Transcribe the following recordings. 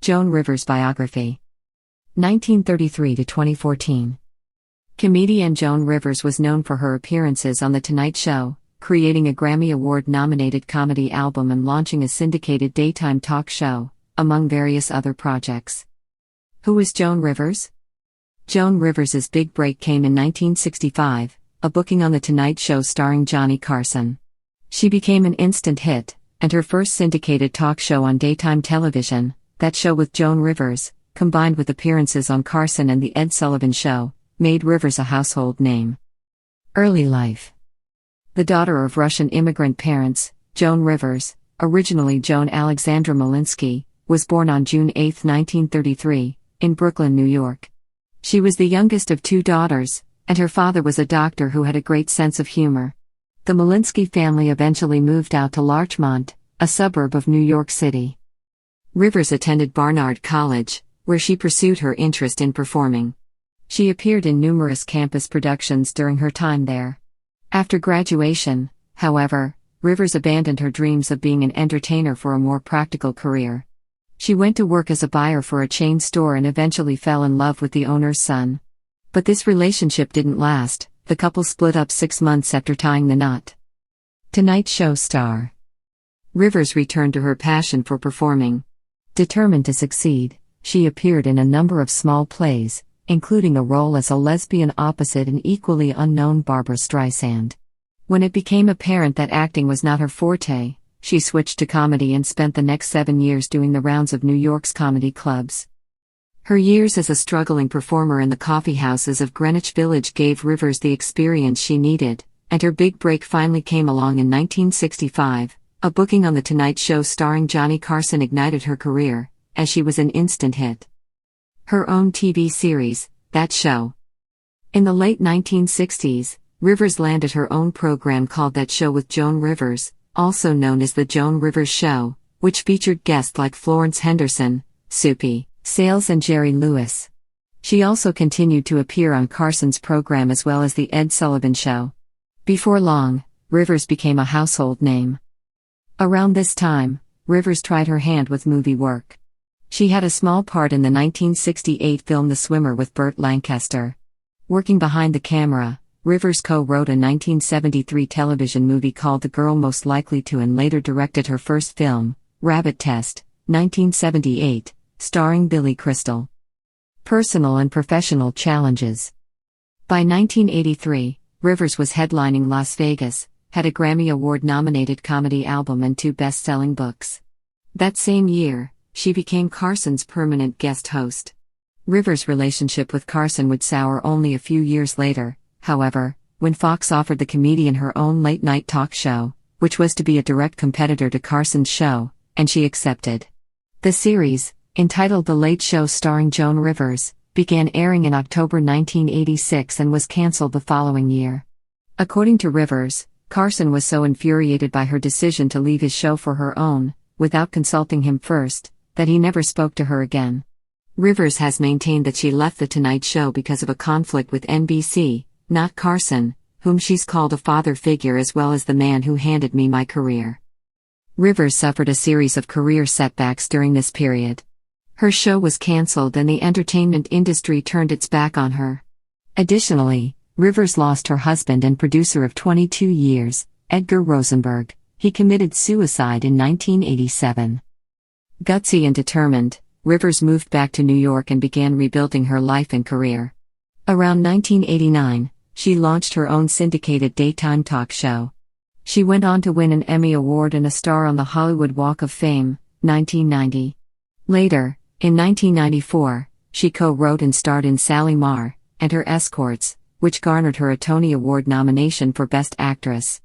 Joan Rivers Biography. 1933 to 2014. Comedian Joan Rivers was known for her appearances on The Tonight Show, creating a Grammy Award-nominated comedy album and launching a syndicated daytime talk show, among various other projects. Who is Joan Rivers? Joan Rivers' big break came in 1965, a booking on The Tonight Show starring Johnny Carson. She became an instant hit, and her first syndicated talk show on daytime television, That Show with Joan Rivers, combined with appearances on Carson and The Ed Sullivan Show, made Rivers a household name. Early life. The daughter of Russian immigrant parents, Joan Rivers, originally Joan Alexandra Molinsky, was born on June 8, 1933, in Brooklyn, New York. She was the youngest of two daughters, and her father was a doctor who had a great sense of humor. The Molinsky family eventually moved out to Larchmont, a suburb of New York City. Rivers attended Barnard College, where she pursued her interest in performing. She appeared in numerous campus productions during her time there. After graduation, however, Rivers abandoned her dreams of being an entertainer for a more practical career. She went to work as a buyer for a chain store and eventually fell in love with the owner's son. But this relationship didn't last. The couple split up 6 months after tying the knot. Tonight Show star. Rivers returned to her passion for performing. Determined to succeed, she appeared in a number of small plays, including a role as a lesbian opposite an equally unknown Barbra Streisand. When it became apparent that acting was not her forte, she switched to comedy and spent the next 7 years doing the rounds of New York's comedy clubs. Her years as a struggling performer in the coffeehouses of Greenwich Village gave Rivers the experience she needed, and her big break finally came along in 1965. A booking on The Tonight Show starring Johnny Carson ignited her career, as she was an instant hit. Her own TV series, That Show. In the late 1960s, Rivers landed her own program called That Show with Joan Rivers, also known as The Joan Rivers Show, which featured guests like Florence Henderson, Soupy Sales and Jerry Lewis. She also continued to appear on Carson's program as well as The Ed Sullivan Show. Before long, Rivers became a household name. Around this time, Rivers tried her hand with movie work. She had a small part in the 1968 film The Swimmer with Burt Lancaster. Working behind the camera, Rivers co-wrote a 1973 television movie called The Girl Most Likely to and later directed her first film, Rabbit Test, 1978, starring Billy Crystal. Personal and professional challenges. By 1983, Rivers was headlining Las Vegas, had a Grammy Award-nominated comedy album and 2 best-selling books. That same year, she became Carson's permanent guest host. Rivers' relationship with Carson would sour only a few years later, however, when Fox offered the comedian her own late-night talk show, which was to be a direct competitor to Carson's show, and she accepted. The series, entitled The Late Show starring Joan Rivers, began airing in October 1986 and was canceled the following year. According to Rivers, Carson was so infuriated by her decision to leave his show for her own, without consulting him first, that he never spoke to her again. Rivers has maintained that she left The Tonight Show because of a conflict with NBC, not Carson, whom she's called a father figure as well as the man who handed me my career. Rivers suffered a series of career setbacks during this period. Her show was canceled and the entertainment industry turned its back on her. Additionally, Rivers lost her husband and producer of 22 years, Edgar Rosenberg. He committed suicide in 1987. Gutsy and determined, Rivers moved back to New York and began rebuilding her life and career. Around 1989, she launched her own syndicated daytime talk show. She went on to win an Emmy Award and a star on the Hollywood Walk of Fame, 1990. Later, in 1994, she co-wrote and starred in Sally Marr and Her Escorts, which garnered her a Tony Award nomination for Best Actress.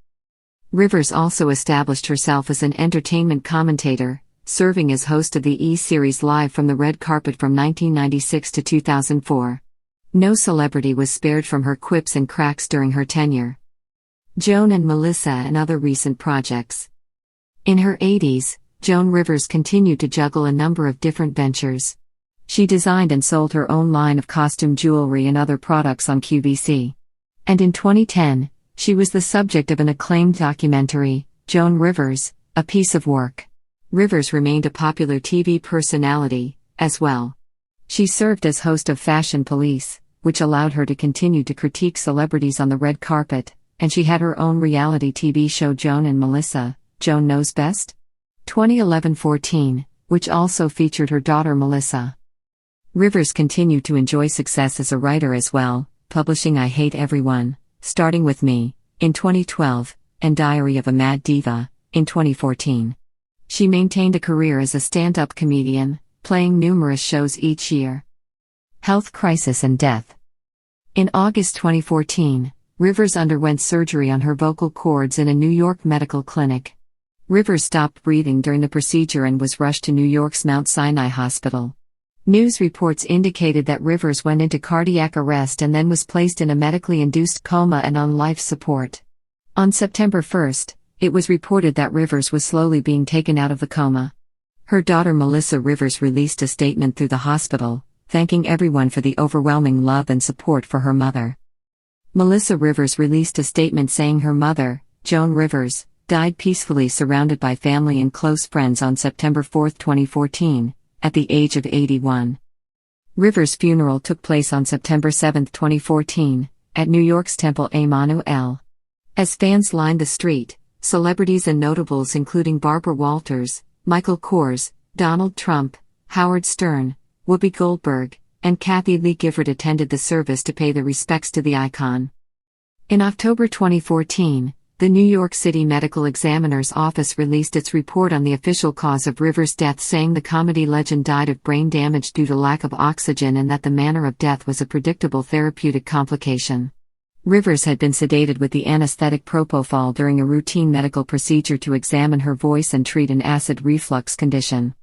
Rivers also established herself as an entertainment commentator, serving as host of the E-Series Live from the Red Carpet from 1996 to 2004. No celebrity was spared from her quips and cracks during her tenure. Joan and Melissa and other recent projects. In her 80s, Joan Rivers continued to juggle a number of different ventures. She designed and sold her own line of costume jewelry and other products on QVC. And in 2010, she was the subject of an acclaimed documentary, Joan Rivers, A Piece of Work. Rivers remained a popular TV personality, as well. She served as host of Fashion Police, which allowed her to continue to critique celebrities on the red carpet, and she had her own reality TV show Joan and Melissa, Joan Knows Best? 2011-14, which also featured her daughter Melissa. Rivers continued to enjoy success as a writer as well, publishing I Hate Everyone, Starting With Me, in 2012, and Diary of a Mad Diva, in 2014. She maintained a career as a stand-up comedian, playing numerous shows each year. Health crisis and death. In August 2014, Rivers underwent surgery on her vocal cords in a New York medical clinic. Rivers stopped breathing during the procedure and was rushed to New York's Mount Sinai Hospital. News reports indicated that Rivers went into cardiac arrest and then was placed in a medically induced coma and on life support. On September 1, it was reported that Rivers was slowly being taken out of the coma. Her daughter Melissa Rivers released a statement through the hospital, thanking everyone for the overwhelming love and support for her mother. Melissa Rivers released a statement saying her mother, Joan Rivers, died peacefully surrounded by family and close friends on September 4, 2014, at the age of 81. Rivers' funeral took place on September 7, 2014, at New York's Temple Emanu-El. As fans lined the street, celebrities and notables including Barbara Walters, Michael Kors, Donald Trump, Howard Stern, Whoopi Goldberg, and Kathy Lee Gifford attended the service to pay their respects to the icon. In October 2014, the New York City Medical Examiner's Office released its report on the official cause of Rivers' death, saying the comedy legend died of brain damage due to lack of oxygen and that the manner of death was a predictable therapeutic complication. Rivers had been sedated with the anesthetic propofol during a routine medical procedure to examine her voice and treat an acid reflux condition.